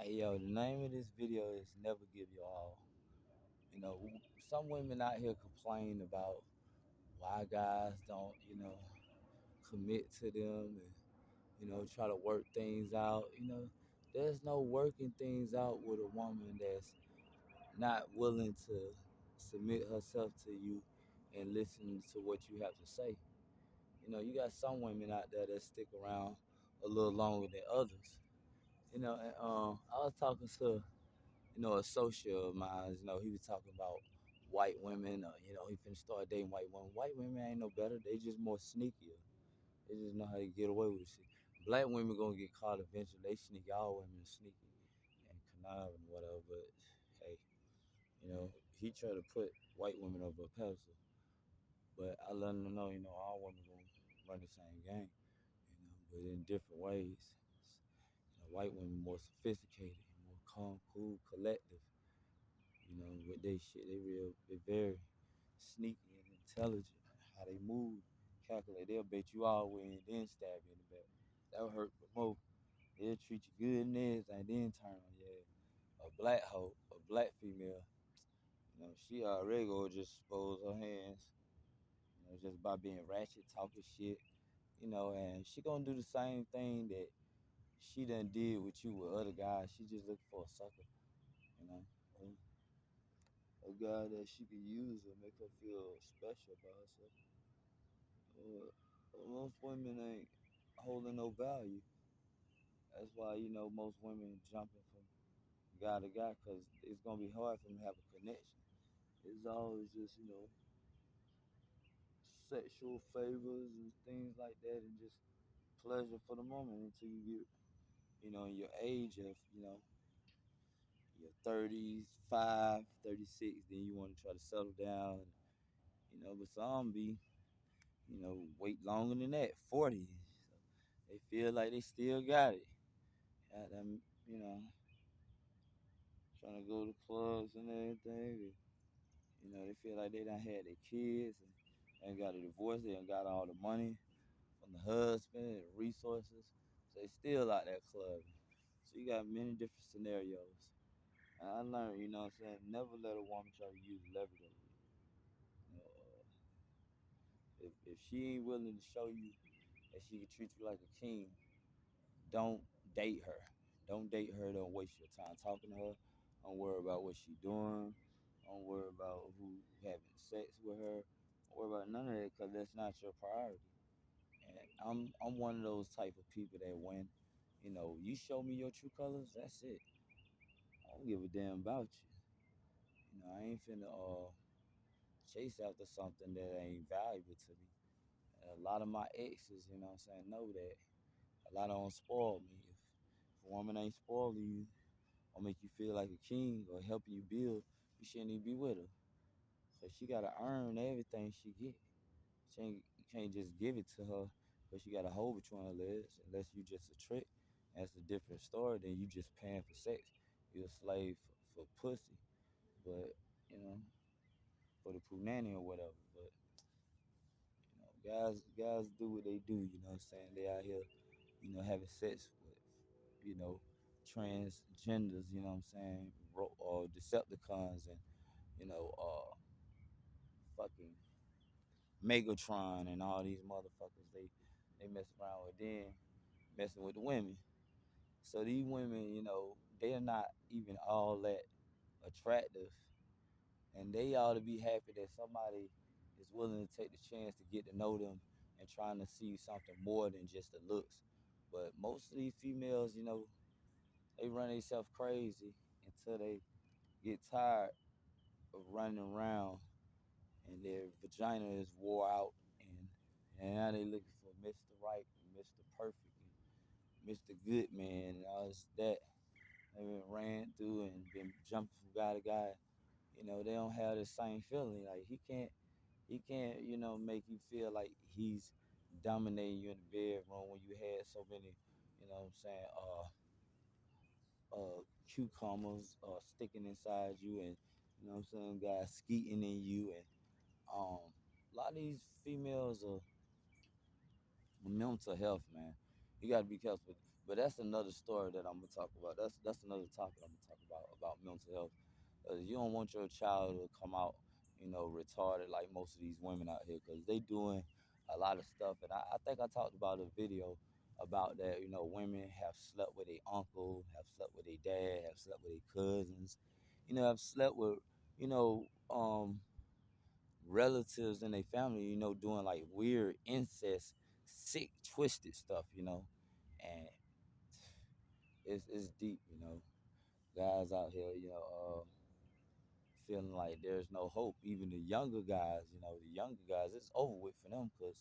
Hey yo, the name of this video is Never Give Your All. You know, some women out here complain about why guys don't, commit to them and, try to work things out. There's no working things out with a woman that's not willing to submit herself to you and listen to what you have to say. You got some women out there that stick around a little longer than others. I was talking to a social of mine, he was talking about white women, he finna start dating white women. White women ain't no better. They just more sneakier. They just know how to get away with shit. Black women gonna get caught eventually. They sneaky. All women are sneaky and conniving, whatever. But hey, he tried to put white women over a pedestal. But I let him know, all women gonna run the same game, but in different ways. White women more sophisticated, more calm, cool, collective. With they shit, they very sneaky and intelligent. How they move, calculate. They'll bet you all the way and then stab you in the back. That'll hurt the most. They'll treat you good and everything, then turn on your head. A black hoe, a black female, she already gonna just expose her hands, just by being ratchet, talking shit, and she gonna do the same thing that she done did with you with other guys. She just looking for a sucker, you know. A guy that she could use and make her feel special about herself. Most women ain't holding no value. That's why most women jumping from guy to guy because it's gonna be hard for them to have a connection. It's always just sexual favors and things like that, and just pleasure for the moment until you get in your age of your 30s, 36, then you want to try to settle down. But some be wait longer than that, 40. So they feel like they still got it. Got them, you know, trying to go to clubs and everything. And, they feel like they done had their kids and got a divorce. They done got all the money from the husband and resources. So they still out there clubbing. So you got many different scenarios. And I learned, what I'm saying, never let a woman try to use leverage over you. If she ain't willing to show you that she can treat you like a king, don't date her. Don't date her. Don't waste your time talking to her. Don't worry about what she doing. Don't worry about who having sex with her. Don't worry about none of that because that's not your priority. And I'm one of those type of people that when you show me your true colors, that's it. I don't give a damn about you. I ain't finna chase after something that ain't valuable to me. And a lot of my exes, what I'm saying, know that. A lot of them spoil me. If a woman ain't spoiling you or make you feel like a king or helping you build, you shouldn't even be with her. So she gotta earn everything she get. You can't just give it to her because she got a hole between her legs unless you just a trick. That's a different story than you just paying for sex. You're a slave for pussy. But, you know, for the punani or whatever. But, guys do what they do, what I'm saying? They out here, having sex with, you know, transgenders, what I'm saying? Or Decepticons and, fucking Megatron and all these motherfuckers they mess around with then messing with the women. So these women, they are not even all that attractive, and they ought to be happy that somebody is willing to take the chance to get to know them and trying to see something more than just the looks. But most of these females, they run themselves crazy until they get tired of running around and their vagina is wore out and now they looking for Mr. Right and Mr. Perfect and Mr. Good Man and all this that. They been ran through and been jumping from guy to guy. They don't have the same feeling. Like he can't, make you feel like he's dominating you in the bedroom when you had so many, what I'm saying, cucumbers sticking inside you and what I'm saying, guys skeeting in you and a lot of these females are mental health, man. You gotta be careful. But that's another story that I'm gonna talk about. That's another topic I'm gonna talk about mental health. You don't want your child to come out, retarded like most of these women out here, because they doing a lot of stuff. And I think I talked about a video about that. Women have slept with their uncle, have slept with their dad, have slept with their cousins. Have slept with you know um relatives in their family. Doing like weird incest, sick, twisted stuff. And it's deep. Guys out here, feeling like there's no hope. Even the younger guys, it's over with for them, because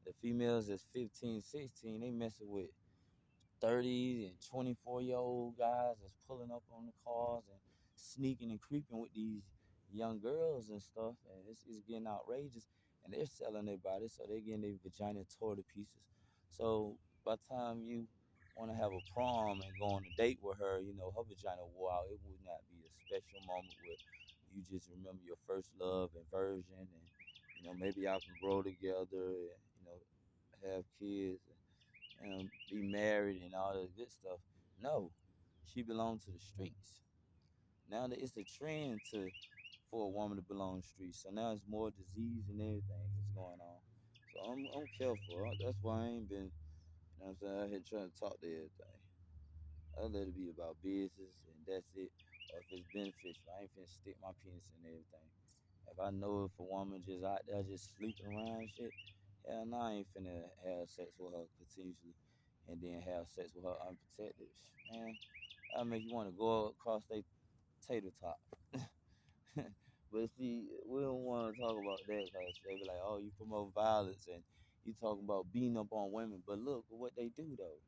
the females that's 15, 16, they messing with 30 and 24-year-old guys that's pulling up on the cars and sneaking and creeping with these young girls and stuff. And it's getting outrageous. And they're selling their bodies, so they're getting their vagina tore to pieces. So by the time you want to have a prom and go on a date with her, her vagina wore out. It would not be a special moment where you just remember your first love and version, and maybe y'all can grow together and have kids and be married and all that good stuff. No, she belonged to the streets. Now that it's a trend for a woman to belong to the streets. So now it's more disease and everything that's going on. So I'm careful. That's why I ain't been, I'm saying, out here trying to talk to everything. I let it be about business and that's it. Or if it's beneficial, I ain't finna stick my penis in everything. If I know if a woman just out there just sleeping around and shit, hell no, I ain't finna have sex with her continuously and then have sex with her unprotected. Man, that make you want to go across they tater top. But see, we don't want to talk about that because they be like, oh, you promote violence and you talking about beating up on women. But look at what they do though.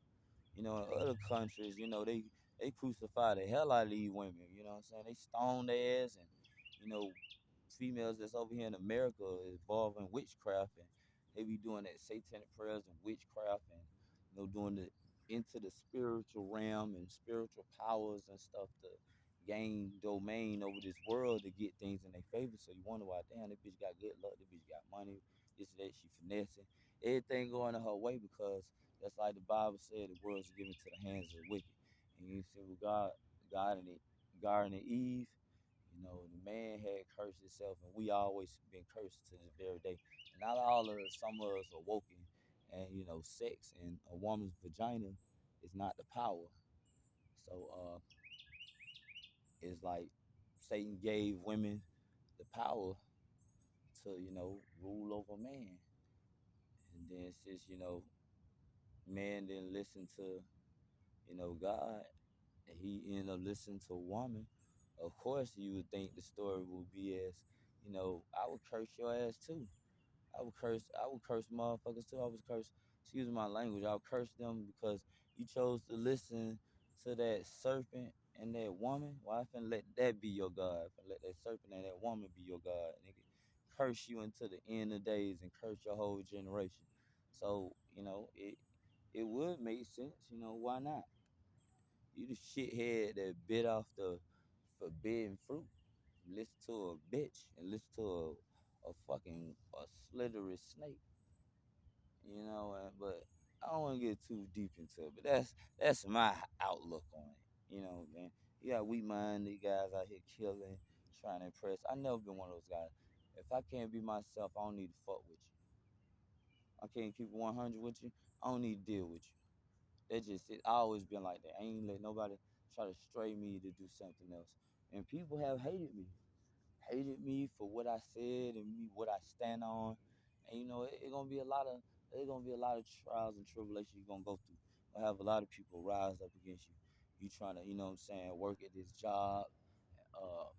In other countries, they crucify the hell out of these women. You know what I'm saying? They stone their ass, and females that's over here in America is involved in witchcraft, and they be doing that satanic prayers and witchcraft, and doing the into the spiritual realm and spiritual powers and stuff to gain domain over this world to get things in their favor. So you wonder why, damn, that bitch got good luck, that bitch got money, this and that, she finessing, everything going to her way because that's like the Bible said, the world's given to the hands of the wicked. And you see with God and God and Eve, the man had cursed himself, and we always been cursed to this very day. And not all of us, some of us are woken, and sex and a woman's vagina is not the power. So it's like Satan gave women the power to rule over man, and then since man didn't listen to God, and he ended up listening to a woman. Of course, you would think the story would be as I would curse your ass too. I would curse motherfuckers too. I was curse, excuse my language, I would curse them because you chose to listen to that serpent and that woman. Well, I finna let that be your God. I finna let that serpent and that woman be your God. Nigga, curse you into the end of days and curse your whole generation. So, it would make sense, why not? You the shithead that bit off the forbidden fruit. Listen to a bitch and listen to a fucking slithery snake. But I don't want to get too deep into it. But that's my outlook on it. Man. You got weak minded guys out here killing, trying to impress. I never been one of those guys. If I can't be myself, I don't need to fuck with you. I can't keep it 100 with you. I don't need to deal with you. That just it. I always been like that. I ain't let nobody try to stray me to do something else. And people have hated me for what I said and me what I stand on. And it gonna be a lot of there's gonna be a lot of trials and tribulations you're gonna go through. You'll have a lot of people rise up against you. You trying to, what I'm saying, work at this job. Uh,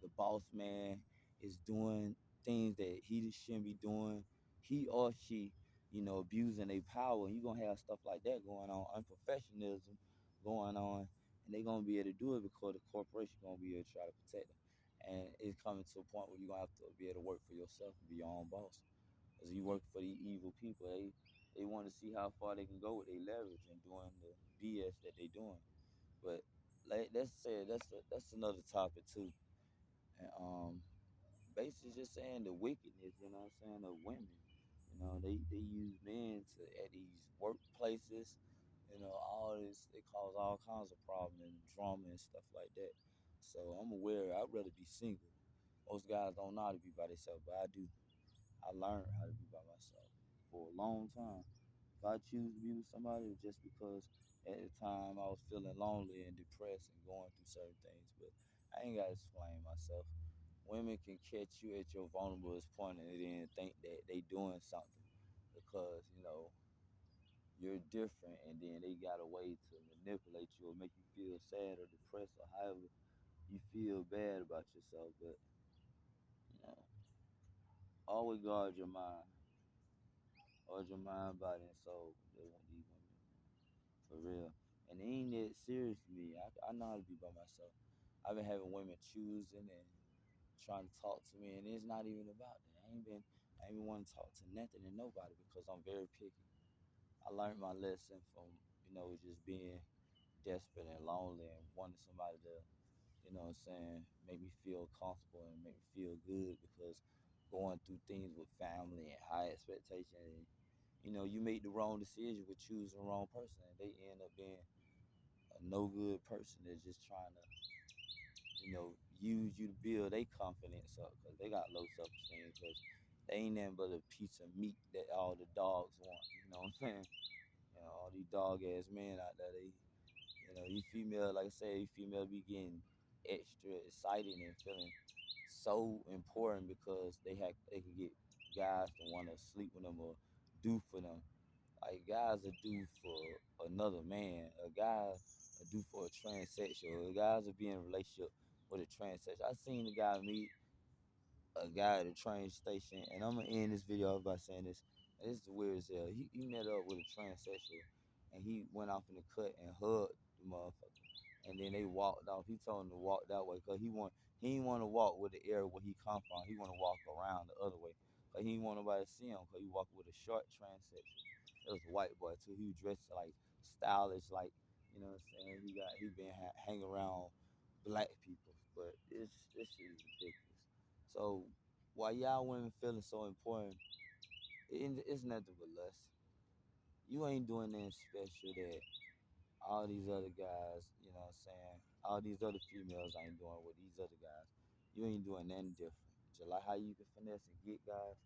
the boss man is doing things that he shouldn't be doing. He or she, abusing their power. You're gonna have stuff like that going on, unprofessionalism going on, and they're gonna be able to do it because the corporation gonna be able to try to protect them. And it's coming to a point where you're gonna have to be able to work for yourself and be your own boss. Because you work for these evil people, they want to see how far they can go with their leverage and doing the BS that they doing. But like that's said, that's another topic too. And basically just saying the wickedness, what I'm saying, of women. They use men to at these workplaces. All this, they cause all kinds of problems and drama and stuff like that. So I'm aware. I'd rather be single. Most guys don't know how to be by themselves, but I do. I learned how to be by myself for a long time. If I choose to be with somebody, it's just because at the time I was feeling lonely and depressed and going through certain things. But I ain't gotta explain myself. Women can catch you at your vulnerable point and then think that they doing something because you're different, and then they got a way to manipulate you or make you feel sad or depressed or however you feel bad about yourself. But you know, always guard your mind, body, and soul. They want these women for real, and it ain't that serious to me. I know how to be by myself. I've been having women choosing and trying to talk to me, and it's not even about that. I ain't been wanting to talk to nothing and nobody because I'm very picky. I learned my lesson from just being desperate and lonely and wanting somebody to, what I'm saying, make me feel comfortable and make me feel good because going through things with family and high expectations, and, you make the wrong decision with choosing the wrong person, and they end up being a no good person that's just trying to, use you to build their confidence up because they got low self esteem because they ain't nothing but a piece of meat that all the dogs want. You know what I'm saying? All these dog ass men out there, you female, like I said, you female be getting extra excited and feeling so important because they can get guys to want to sleep with them or do for them. Like guys are do for another man. A guy are do for a transsexual. Guys will be in a relationship with a transsexual. I seen a guy meet a guy at a train station, and I'm gonna end this video off by saying this. And this is weird as hell. He met up with a transsexual, and he went off in the cut and hugged the motherfucker. And then they walked off. He told him to walk that way because he didn't want to walk with the area where he come from. He want to walk around the other way. But he didn't want nobody to see him because he walked with a short transsexual. It was a white boy too. He was dressed like stylish, like what I'm saying. He been hang around black people, but this shit is ridiculous. So while y'all women feeling so important, it's nothing but lust. You ain't doing nothing special that all these other guys, what I'm saying, all these other females ain't doing with these other guys. You ain't doing nothing different. Just like how you can finesse and get guys,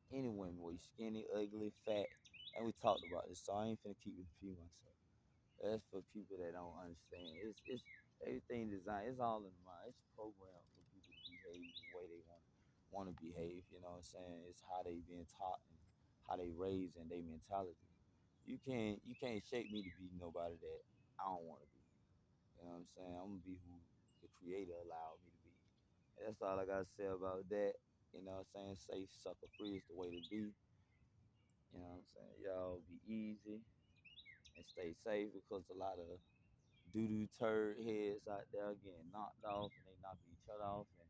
any women, whether you skinny, ugly, fat, and we talked about this, so I ain't finna keep repeating myself. That's for people that don't understand. It's everything designed. It's all in the mind. It's programmed for people to behave the way they want to behave. You know what I'm saying? It's how they being taught and how they raised and their mentality. You can't shape me to be nobody that I don't want to be. You know what I'm saying? I'm gonna be who the creator allowed me to be. And that's all I gotta say about that. You know what I'm saying? Safe, sucker free is the way to be. You know what I'm saying? Y'all be easy and stay safe because a lot of doo-doo turd heads out there getting knocked off and they knocking each other off and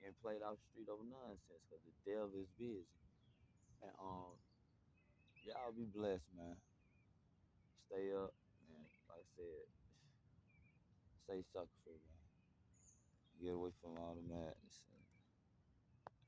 getting played off the street over nonsense because the devil is busy. And y'all be blessed, man. Stay up, man. Like I said, stay sucker free, man. Get away from all the madness.